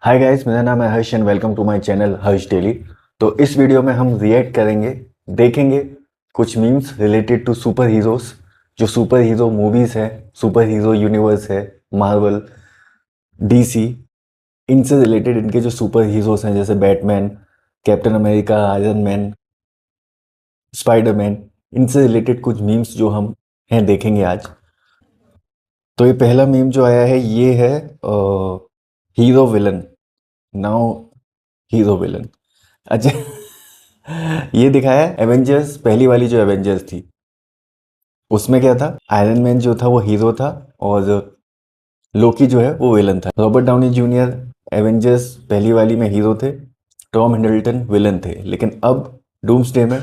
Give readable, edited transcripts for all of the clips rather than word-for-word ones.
Hi guys, मेरा नाम है Harsh and welcome to my channel Harsh daily. तो इस वीडियो में हम रिएक्ट करेंगे, देखेंगे कुछ memes related to superheroes, जो सुपर हीरो मूवीज है, सुपर हीरो यूनिवर्स है, मार्वल, डीसी, इनसे रिलेटेड इनके जो सुपर हीरोज हैं जैसे Batman, Captain America, Iron Man, Spiderman, इनसे रिलेटेड कुछ मीम्स जो हम हैं देखेंगे आज। तो ये पहला मीम जो आया है ये है hero villain. Now hero villain. अच्छा। ये दिखाया है एवेंजर्स, पहली वाली जो एवेंजर्स थी उसमें क्या था, आयरन मैन जो था वो हीरो था और लोकी जो है वो विलन था। रॉबर्ट डाउनी जूनियर एवेंजर्स पहली वाली में हीरो थे, टॉम हिडल्टन विलन थे। लेकिन अब डूम्सडे में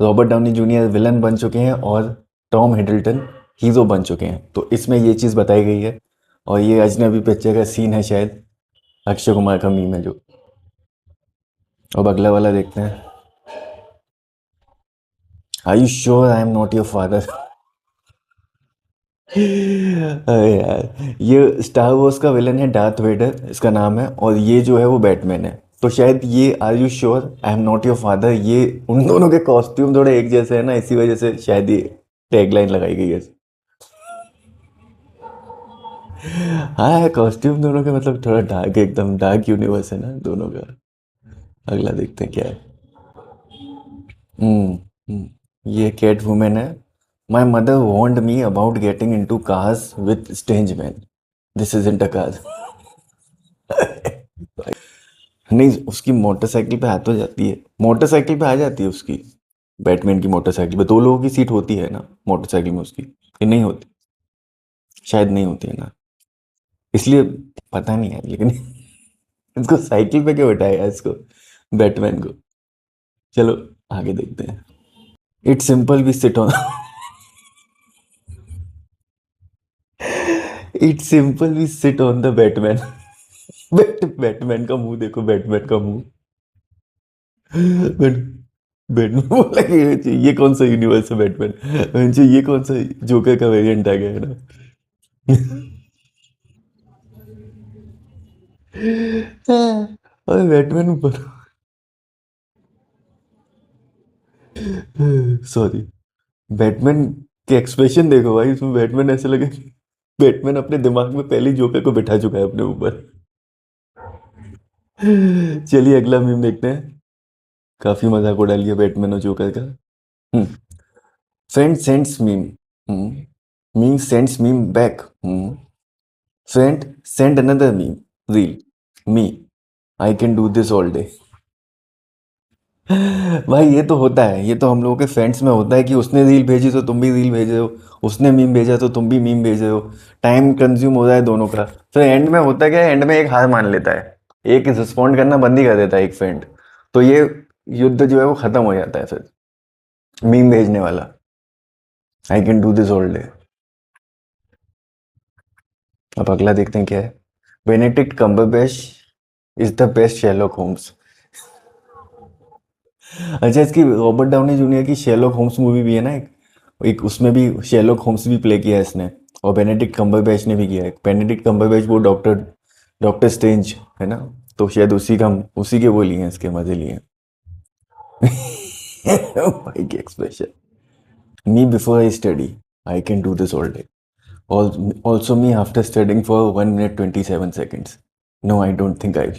रॉबर्ट डाउनी जूनियर विलन बन चुके हैं और टॉम हिडल्टन हीरो बन चुके हैं। तो इसमें ये चीज़ बताई गई है और ये अजनबी पिक्चर का सीन है शायद, अक्षय कुमार का मीम है जो। अब अगला वाला देखते हैं। I you sure I am not your father. अरे यार, ये स्टार वॉर्स का विलन है, डार्थ वेडर इसका नाम है, और ये जो है वो बैटमैन है। तो शायद ये are you sure I am not your father, ये उन दोनों के कॉस्ट्यूम थोड़े एक जैसे है ना, इसी वजह से शायद ये टैगलाइन लगाई गई है। हाँ, कॉस्ट्यूम दोनों के मतलब थोड़ा डार्क, एकदम डार्क यूनिवर्स है ना दोनों का। अगला देखते हैं क्या है। ये कैट वुमेन है। My mother warned me about getting into cars with strange man, this is isn't a car. नहीं, उसकी मोटरसाइकिल पे आ तो जाती है, मोटरसाइकिल पे आ जाती है उसकी। बैटमैन की मोटरसाइकिल पे दो लोगों की सीट होती है ना मोटरसाइकिल में उसकी, कि नहीं होती? शायद नहीं होती है ना, इसलिए पता नहीं है। लेकिन इसको साइकिल पे क्यों बैठाया इसको, बैटमैन को। चलो आगे देखते हैं। It's simple we sit on. It's simple we sit on the Batman. Batman का मुंह देखो, बैटमैन का मुंह। बैट बैटमैन बोला कि ये कौन सा यूनिवर्स है बैटमैन जी, ये कौन सा जोकर का वेरिएंट आ गया है ना। और बैटमैन ऊपर, सॉरी, बैटमैन के एक्सप्रेशन देखो भाई, इसमें बैटमैन ऐसे लगे कि बैटमैन अपने दिमाग में पहले ही जोकर को बिठा चुका है अपने ऊपर। चलिए अगला मीम देखते हैं। काफी मजाक उड़ा लिया बैटमैन और जोकर का। Friend sends meme, meme sends meme back, friend send another meme reel, me I can do this all day. भाई ये तो होता है, ये तो हम लोगों के फ्रेंड्स में होता है कि उसने रील भेजी तो तुम भी रील भेज रहे हो, उसने मीम भेजा तो तुम भी मीम भेज रहे हो। टाइम कंज्यूम हो रहा है दोनों का। फिर एंड में होता क्या है, एंड में एक हार मान लेता है, एक रिस्पॉन्ड करना बंद ही कर देता है एक फ्रेंड। तो ये युद्ध जो है वो खत्म हो जाता है फिर, मीम भेजने वाला। I can do this all day. अब अगला देखते हैं क्या है। Benedict Cumberbatch is the best Sherlock Holmes. अच्छा, इसकी रॉबर्ट डाउनी जूनियर की शेरलॉक होम्स मूवी भी है ना एक, एक उसमें भी शेरलॉक होम्स भी प्ले किया है इसने, और बेनेडिक्ट कम्बरबैच ने भी किया है। बेनेडिक्ट कम्बरबैच वो डॉक्टर, डॉक्टर स्ट्रेंज है ना, तो शायद उसी का, उसी के वो लिए हैं, इसके मजे लिए हैं। भाई के expression, me before I study, I can do this all day, also me after studying for 1 minute 27 seconds, no I don't think I.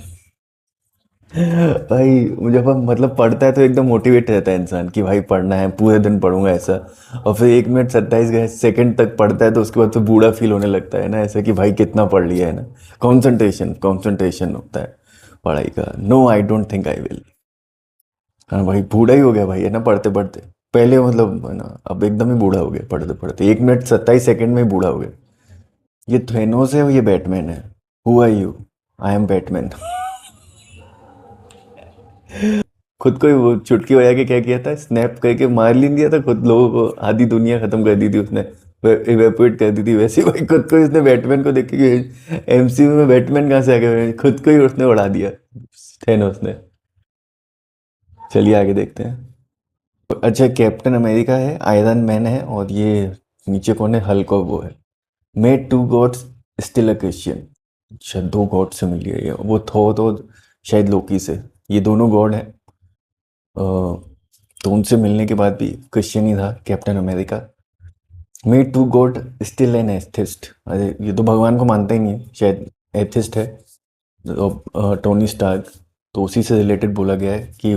भाई जब हम मतलब पढ़ता है तो एकदम मोटिवेट रहता है इंसान कि भाई पढ़ना है, पूरे दिन पढ़ूंगा ऐसा। और फिर 1 minute 27 सेकंड तक पढ़ता है तो उसके बाद तो बूढ़ा फील होने लगता है ना, ऐसा कि भाई कितना पढ़ लिया है ना। कंसंट्रेशन कंसंट्रेशन होता है पढ़ाई का। No I don't think I will. हाँ भाई, बूढ़ा ही हो गया भाई है ना पढ़ते पढ़ते। पहले मतलब है ना, अब एकदम ही बूढ़ा हो गया पढ़ते पढ़ते, 1 minute 27 सेकंड में ही बूढ़ा हो गया। ये थेनोस है और ये बैटमैन है। Who are you? I am Batman. खुद को ही वो चुटकी बजा के क्या किया था, स्नैप करके मार नहीं दिया था खुद, लोगों को आधी दुनिया खत्म कर दी थी उसने, इवेपोरेट कर दी थी। वैसे ही भाई खुद को इसने बैटमैन को देख के, एमसीयू में बैटमैन कहाँ से आ गया, खुद को ही उसने उड़ा दिया थेनोस ने। चलिए आगे देखते हैं। अच्छा, कैप्टन अमेरिका है, आयरन मैन है, और ये नीचे कौन है, हल्क और वो है। Met two gods still a Christian. अच्छा, दो गॉड से मिली है ये, वो थो तो शायद लोकी से। ये दोनों गॉड हैं। तो उनसे मिलने के बाद भी क्रिश्चियन ही था Captain America. Met two god still an atheist. अरे ये तो भगवान को मानता ही नहीं है, शायद एथिस्ट है। Tony Stark. तो उसी से रिलेटेड बोला गया है कि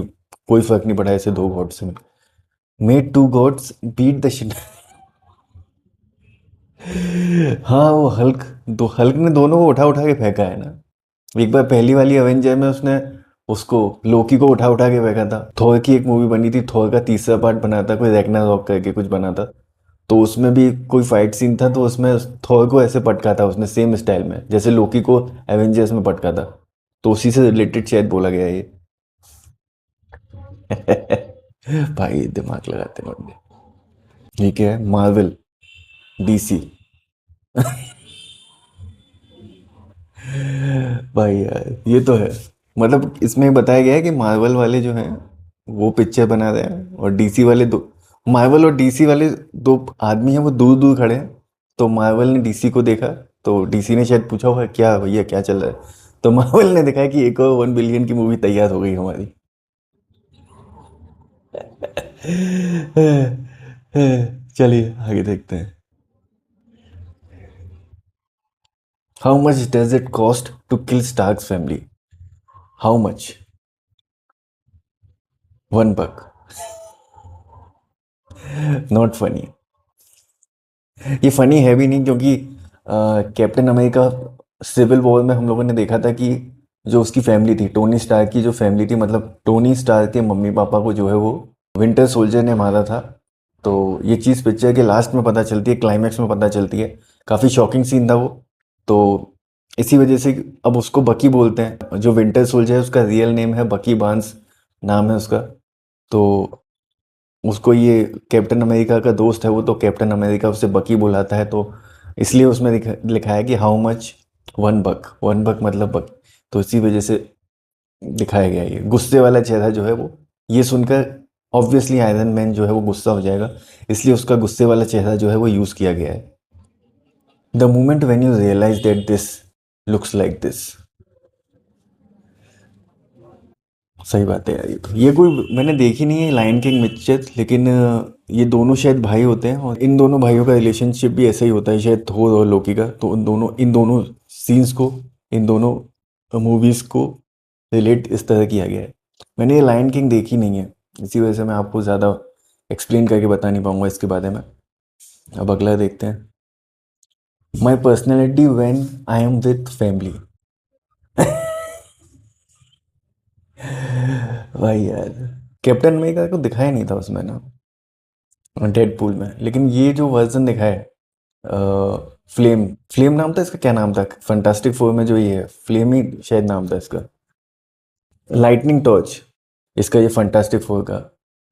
कोई फर्क नहीं पड़ा ऐसे दो गॉड से। May two Gods beat the shit. हाँ, वो हल्क, दो हल्क ने दोनों को उठा उठा के फेंका है ना। एक बार पहली वाली अवेंजर में उसने उसको लोकी को उठा उठा के फेंका था। थॉर की एक मूवी बनी थी, थॉर का तीसरा पार्ट बना था, कोई रैग्नारॉक करके कुछ बना था। तो उसमें भी कोई फाइट सीन था, तो उसमें थॉर को ऐसे पटका था उसने, सेम स्टाइल में जैसे लोकी को एवेंजर्स में पटका था। तो उसी से रिलेटेड शायद बोला गया है ये। भाई दिमाग लगाते हैं बंदे। ये क्या है, मार्वल, डीसी। भाई यार ये तो है। मतलब इसमें बताया गया है कि मार्वल वाले जो हैं वो पिक्चर बना रहे हैं, और डीसी वाले दो, मार्वल और डीसी वाले दो आदमी हैं, वो दूर दूर खड़े हैं। तो मार्वल ने डीसी को देखा, तो डीसी ने शायद पूछा होगा क्या भैया क्या चल रहा है। तो मार्वल ने देखा कि एक और 1 बिलियन की मूवी तैयार हो गई हमारी। चलिए आगे देखते हैं। How much does it cost to kill Stark's family? How much? 1 buck। Not funny. ये फनी है भी नहीं, क्योंकि कैप्टन अमेरिका सिविल वॉर में हम लोगों ने देखा था कि जो उसकी फैमिली थी, टोनी स्टार्क की जो फैमिली थी, मतलब टोनी स्टार्क के मम्मी पापा को जो है वो विंटर सोल्जर ने मारा था। तो ये चीज़ पिक्चर के लास्ट में पता चलती है, क्लाइमैक्स में पता चलती है। काफ़ी शॉकिंग सीन था वो। तो इसी वजह से अब उसको बकी बोलते हैं। जो विंटर सोल्जर है उसका रियल नेम है बकी बार्न्स, नाम है उसका। तो उसको ये कैप्टन अमेरिका का दोस्त है वो, तो कैप्टन अमेरिका उसे बकी बुलाता है। तो इसलिए उसमें लिखा है कि हाउ मच? 1 buck। 1 buck मतलब बक। तो इसी वजह से दिखाया गया है। ये गुस्से वाला चेहरा जो है वो, ये सुनकर ऑब्वियसली आयरन मैन जो है वो गुस्सा हो जाएगा, इसलिए उसका गुस्से वाला चेहरा जो है वो यूज़ किया गया है। The moment when you realise that this looks like this. सही बात है यार। ये कोई मैंने देखी नहीं है लायन किंग पिक्चर, लेकिन ये दोनों शायद भाई होते हैं, और इन दोनों भाइयों का रिलेशनशिप भी ऐसा ही होता है शायद, थोर और लोकी का। तो इन दोनों सीन्स को, इन दोनों मूवीज़ को रिलेट इस तरह किया गया है। मैंने ये लायन किंग देखी नहीं है, इसी वजह से मैं आपको ज़्यादा एक्सप्लेन करके बता नहीं पाऊंगा इसके बारे में। अब अगला देखते हैं। My personality when I am with family. भाई यार, कैप्टन अमेरिका को दिखाया नहीं था उसमें ना, डेडपूल में, लेकिन ये जो वर्जन दिखा है, फ्लेम, फ्लेम नाम था इसका, क्या नाम था फंटास्टिक फोर में जो ये है, फ्लेम ही शायद नाम था इसका। लाइटनिंग टॉर्च, इसका ये फंटास्टिक फोर का,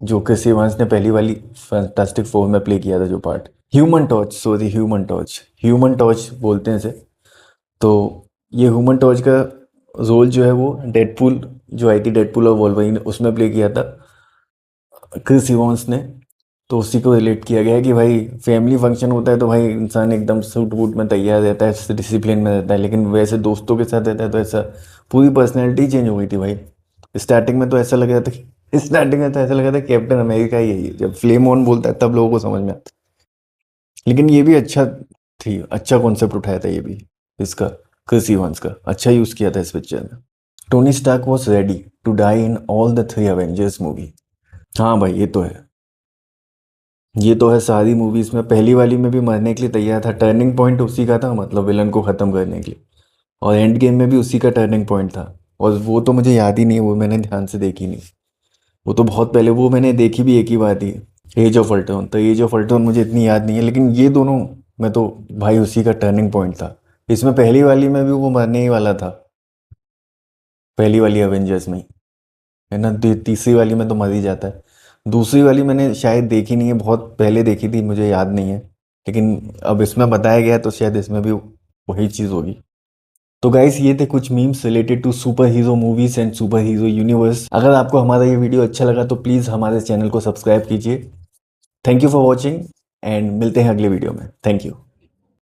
जो क्रिस इवांस ने पहली वाली फंटास्टिक फोर में प्ले किया था जो part. Human torch, sorry human torch, human torch बोलते हैं इसे। तो ये ह्यूमन टॉर्च का रोल जो है वो डेडपूल, जो आई थी डेडपूल और वोल्वरिन, उसमें प्ले किया था क्रिस इवांस ने। तो उसी को रिलेट किया गया है कि भाई फैमिली फंक्शन होता है तो भाई इंसान एकदम सूट वूट में तैयार रहता है, डिसिप्लिन में रहता है, लेकिन वैसे दोस्तों के साथ रहता है तो ऐसा, पूरी पर्सनैलिटी चेंज हो गई थी भाई। स्टार्टिंग में तो ऐसा लग रहा था कि स्टार्टिंग में तो ऐसा लग रहा था कैप्टन अमेरिका ही है ये। जब फ्लेम ऑन बोलता है तब लोगों को समझ में आता है। लेकिन ये भी अच्छा थी, अच्छा कॉन्सेप्ट उठाया था ये भी इसका, क्रिस इवांस का अच्छा यूज़ किया था इस पिक्चर में। Tony Stark was ready to die in all the 3 Avengers movie. हाँ भाई ये तो है, ये तो है। सारी मूवीज में पहली वाली में भी मरने के लिए तैयार था, टर्निंग पॉइंट उसी का था, मतलब विलन को ख़त्म करने के लिए। और एंड गेम में भी उसी का टर्निंग पॉइंट था। और वो तो मुझे याद ही नहीं है, वो मैंने ध्यान से देखी नहीं। वो तो बहुत पहले, वो मैंने देखी भी एक ही बार थी, एज ऑफ अल्ट्रॉन। तो एज ऑफ अल्ट्रॉन मुझे इतनी याद नहीं है, लेकिन ये दोनों में तो भाई उसी का टर्निंग पॉइंट था। इसमें पहली वाली में भी वो मरने ही वाला था, पहली वाली एवेंजर्स में ही, है ना। तीसरी वाली में तो मर ही जाता है। दूसरी वाली मैंने शायद देखी नहीं है, बहुत पहले देखी थी, मुझे याद नहीं है। लेकिन अब इसमें बताया गया है तो शायद इसमें भी वही चीज़ होगी। तो गाइस ये थे कुछ memes related to super hero movies and super hero universe. अगर आपको हमारा ये वीडियो अच्छा लगा तो प्लीज़ हमारे चैनल को सब्सक्राइब कीजिए। Thank you for watching, and मिलते हैं अगले वीडियो में। Thank you.